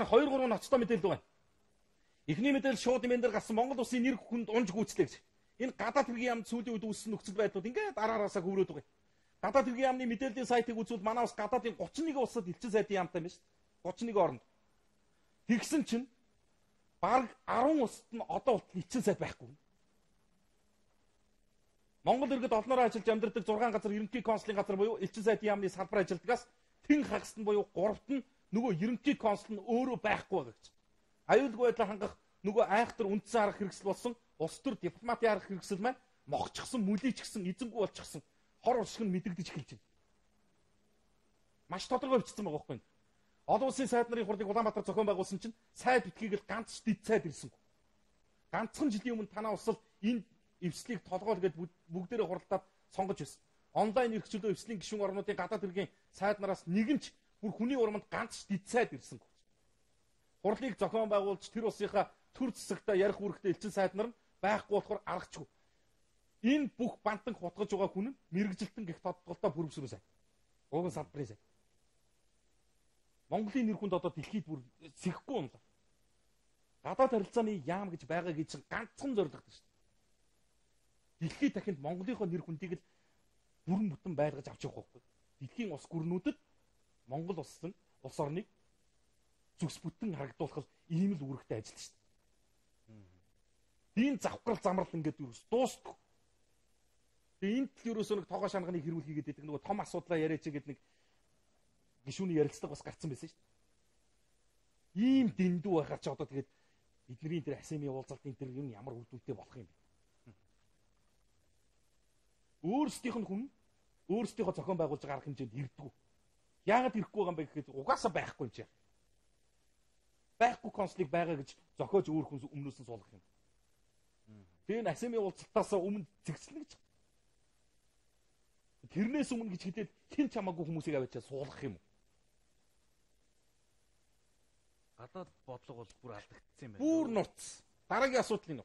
2-3 ноцтой мэдээлэл байна. Эхний мэдээлэл шууд имэн дээр гарсан Монгол улсын нэр хүнд унж гүйцлээ гэж. Энэ гадаад хэргийн яамд сүүлийн үед үүссэн нөхцөл байдлууд ингээд араараасаа хөврөөд байгаа. Гадаад хэргийн яамны мэдээллийн сайтыг үзвэл манай улс гадаадын 31 улсад элчин сайдын яамтай байна шүү дээ. 31 оронд. Тэгсэн чинь бараг 10 улсад нь одоо болтол элчин сайд байхгүй. Монгол иргэд олноороо ажиллаж амьдардаг 6 газар ерөнхий консулын газар буюу элчин сайдын яамны салбар ажилтгаас тэн хагас нь буюу 3-т нь нөгөө ерөнхий консул нь өөрөө байхгүй байгаа гэж. Аюулгүй байдлаа хангах нөгөө айхтар үндсэн арга хэрэгсэл болсон улс төр дипломатын арга хэрэгсэл маань мохчихсон, мүлийчгсэн, эзэнгүй болчихсон хор уршиг нь мэдэгдэж эхэлж байна. Маш тодорхой бичсэн байгаа байхгүй. Олон улсын сайд нарын хурлыг Улаанбаатар зохион байгуулсан чинь сайд битгийг л ганц дэд сайд ирсэн. Ганцхан жилийн өмнө танаа улс энэ эвслийг толгойл гэж бүгдээрээ хуралдаад сонгож байсан. Онлайн эрхчлөө эвслийн гишүүн орнуудын гадаад хэргийн сайд нараас нэгэн ч бүр хүний урамд ганц дэд сайд ирсэн. Хурлыг зохион байгуулж тэр улсынхаа төр засагтаа ярих үүрэгтэй элчин сайд нар нь байхгүй болохоор аргачлгүй. Энэ бүх бантан хутгаж байгаа хүн нь мэрэгжилтэн гих тодголтой бүрвсрүү сайд. Уган салбарын сайд. Монголын нэр хүнд одоо дэлхийд бүр сэхэхгүй юм л. Гадаад харилцааны яам гэж байгаа гэж ганцхан зорилготой шүү дээ. Дэлхийд дахинд Монголынхоо нэр хүндийг л бүрэн бүтэн байлгаж авч явах байхгүй. Дэлхийн улс гүрнүүдэд Монгол улсын улс орныг зүгс бүтэн харагдуулах ийм л үүрэгтэй ажиллаж шүү дээ. Энэ завхрал замрал ингээд юу дуустдаг. Тэгээ энд л ерөөсөө нэг тоогоо шанганыг хэрүүл хийгээд байдаг нөгөө том асуудлаа яриач гэдэг нэг гишүүний ярилцлага бас гарцсан байсан шүү дээ. Ийм дэндүү байхаар ч одоо тэгээд эдний тэр асемийн уулзалтын тэр юм ямар үр дүнтэй болох юм бэ? Өөрсдийнх нь хүн өөрсдийнхөө зохион байгуулж байгаа арга хэмжээнд ирдэггүй. Яагаад ирэхгүй байгаа юм бэ гэхэд угаасаа байхгүй юм чи. Байхгүй консулыг байгаа гэж зохиож өөр хүн өмнөөс нь суулгах юм. Тэгээ энэ асемийн уулзалтаас өмнө зэгцлэнэ гэж. Тэрнээс өмнө гэж хэлээд хэн ч хамаагүй хүмүүсийг аваачаа суулгах юм. Гадаад бодлого бол бүр алдагдсан юм байна. Бүр нурц. Дараагийн асуудал нь.